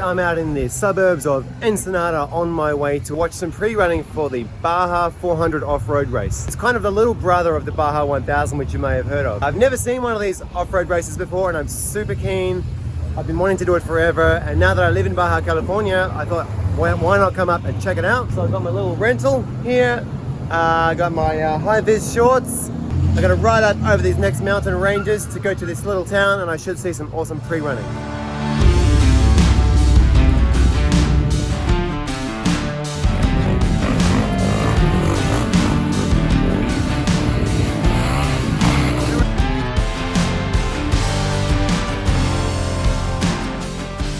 I'm out in the suburbs of Ensenada on my way to watch some pre-running for the Baja 400 off-road race. It's kind of the little brother of the Baja 1000, which you may have heard of. I've never seen one of these off-road races before and I'm super keen. I've been wanting to do it forever, and now that I live in Baja California, I thought, why not come up and check it out? So I've got my little rental here. I got my high-vis shorts. I'm gonna ride out over these next mountain ranges to go to this little town, and I should see some awesome pre-running.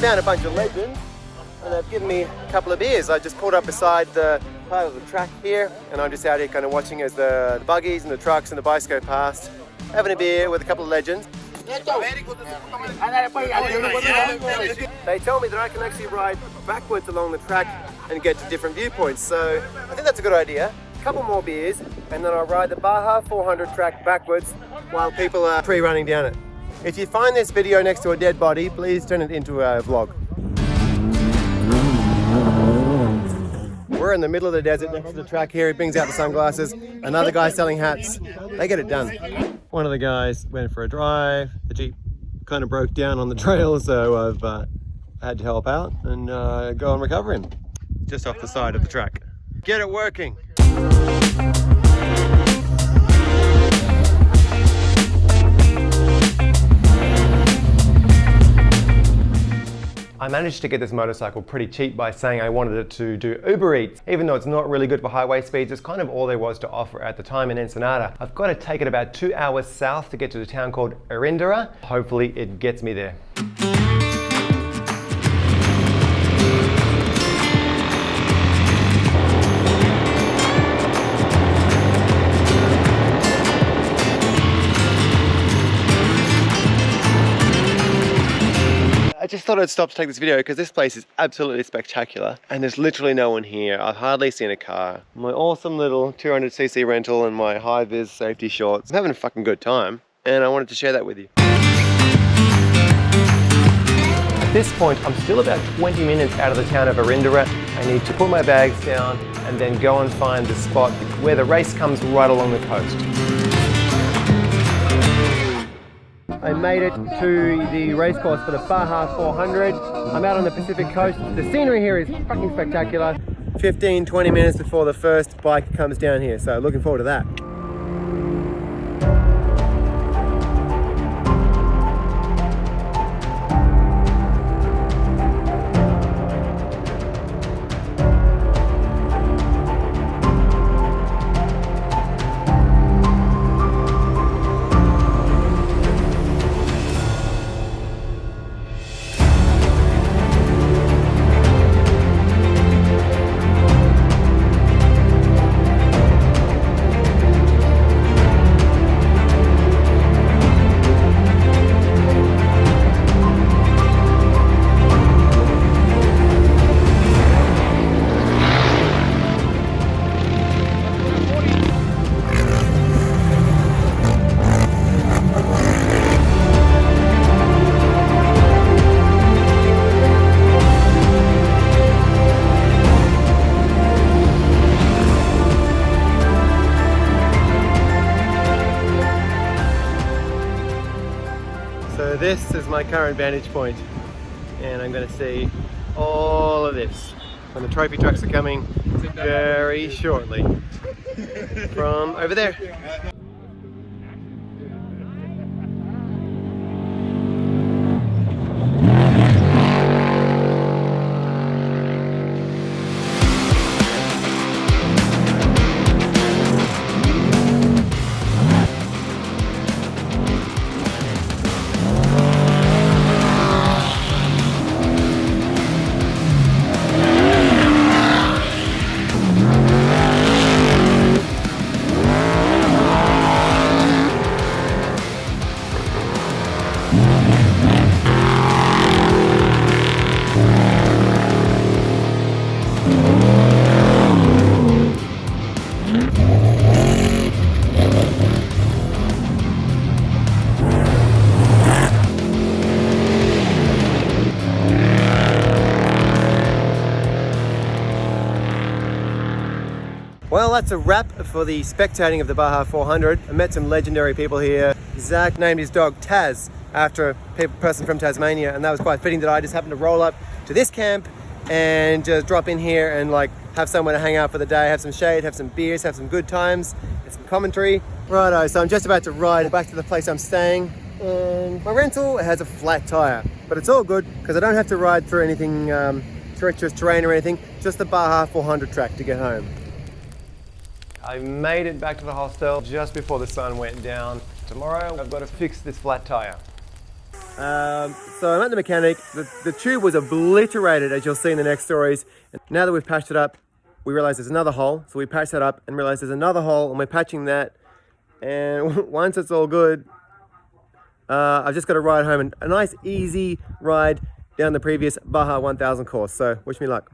Found a bunch of legends, and they've given me a couple of beers. I just pulled up beside the part of the track here, and I'm just out here kind of watching as the buggies and the trucks and the bikes go past, having a beer with a couple of legends. They tell me that I can actually ride backwards along the track and get to different viewpoints, so I think that's a good idea. A couple more beers, and then I'll ride the Baja 400 track backwards while people are pre-running down it. If you find this video next to a dead body, please turn it into a vlog. We're in the middle of the desert next to the track here. He brings out the sunglasses. Another guy selling hats. They get it done. One of the guys went for a drive. The Jeep kind of broke down on the trail, so I've had to help out and go and recover him. Just off the side of the track. Get it working. I managed to get this motorcycle pretty cheap by saying I wanted it to do Uber Eats. Even though it's not really good for highway speeds, it's kind of all there was to offer at the time in Ensenada. I've got to take it about 2 hours south to get to the town called Erindera. Hopefully it gets me there. I just thought I'd stop to take this video because this place is absolutely spectacular and there's literally no one here. I've hardly seen a car. My awesome little 200cc rental and my high-vis safety shorts. I'm having a fucking good time and I wanted to share that with you. At this point, I'm still about 20 minutes out of the town of Erindera. I need to put my bags down and then go and find the spot where the race comes right along the coast. I made it to the race course for the Baja 400. I'm out on the Pacific coast. The scenery here is fucking spectacular. 15-20 minutes before the first bike comes down here, so looking forward to that. So this is my current vantage point, and I'm going to see all of this. And the trophy trucks are coming very shortly from over there. Well, that's a wrap for the spectating of the Baja 400. I met some legendary people here. Zach named his dog Taz after a person from Tasmania, and that was quite fitting that I just happened to roll up to this camp and just drop in here and like have somewhere to hang out for the day, have some shade, have some beers, have some good times, and some commentary. Righto, so I'm just about to ride back to the place I'm staying, and my rental has a flat tire, but it's all good because I don't have to ride through anything treacherous terrain or anything, just the Baja 400 track to get home. I made it back to the hostel just before the sun went down. Tomorrow I've got to fix this flat tire. So I'm at the mechanic. The tube was obliterated, as you'll see in the next stories. And now that we've patched it up, we realize there's another hole. So we patched that up and realize there's another hole, and we're patching that. And once it's all good, I've just got to ride home, and a nice easy ride down the previous Baja 1000 course. So wish me luck.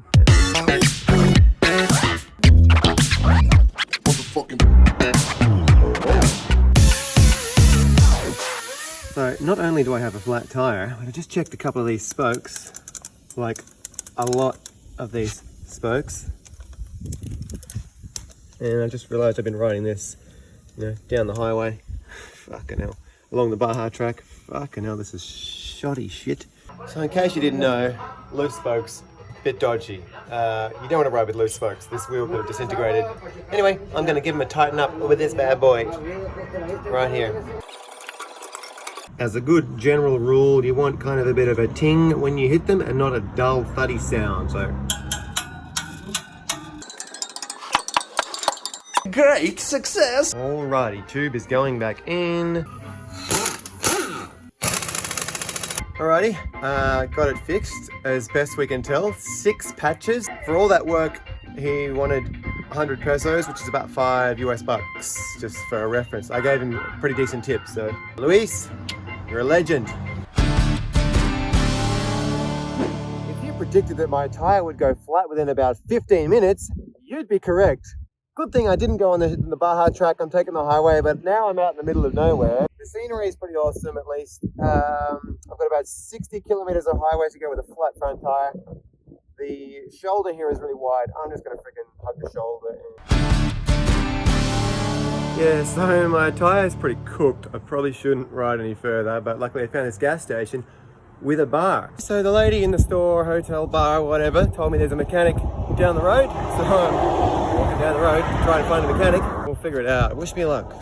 So not only do I have a flat tire, I just checked a couple of these spokes, like a lot of these spokes, and I just realized I've been riding this, down the highway, fucking hell, along the Baja track. Fucking hell, this is shoddy shit. So in case you didn't know, loose spokes, bit dodgy. You don't want to ride with loose spokes. This wheel could have disintegrated. Anyway, I'm going to give them a tighten up with this bad boy right here. As a good general rule, you want kind of a bit of a ting when you hit them and not a dull thuddy sound. So great success. Alrighty, tube is going back in. Alrighty, got it fixed as best we can tell. 6 patches. For all that work, he wanted 100 pesos, which is about $5 US, just for a reference. I gave him a pretty decent tip, so. Luis, you're a legend. If you predicted that my tire would go flat within about 15 minutes, you'd be correct. Good thing I didn't go on the Baja track. I'm taking the highway, but now I'm out in the middle of nowhere. The scenery is pretty awesome, at least. I've got about 60 kilometers of highway to go with a flat front tire. The shoulder here is really wide. I'm just going to freaking hug the shoulder. Yeah, so my tire is pretty cooked. I probably shouldn't ride any further, but luckily I found this gas station with a bar. So the lady in the store, hotel, bar, whatever, told me there's a mechanic down the road. So I'm walking down the road to try and find a mechanic. We'll figure it out. Wish me luck.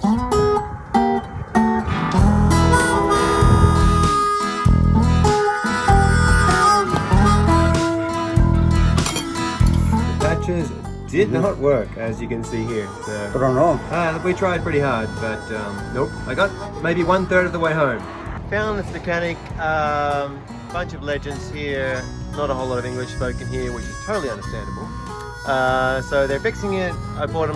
The patches did not work, as you can see here. So, I don't know. We tried pretty hard, but nope. I got maybe 1/3 of the way home. Found this mechanic, bunch of legends here, not a whole lot of English spoken here, which is totally understandable. So they're fixing it. I bought a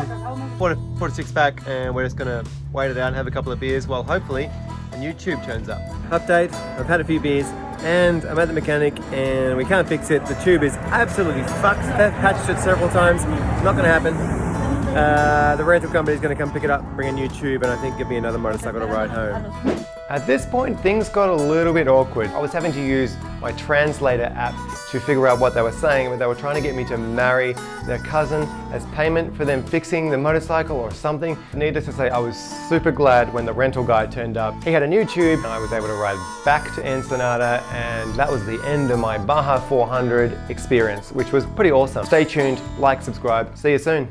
6-pack, and we're just gonna wait it out and have a couple of beers while hopefully a new tube turns up. Update, I've had a few beers and I'm at the mechanic and we can't fix it. The tube is absolutely fucked. They've patched it several times, not gonna happen. The rental company is going to come pick it up, bring a new tube, and I think give me another motorcycle to ride home. At this point, things got a little bit awkward. I was having to use my translator app to figure out what they were saying, but they were trying to get me to marry their cousin as payment for them fixing the motorcycle or something. Needless to say, I was super glad when the rental guy turned up. He had a new tube, and I was able to ride back to Ensenada, and that was the end of my Baja 400 experience, which was pretty awesome. Stay tuned, like, subscribe. See you soon.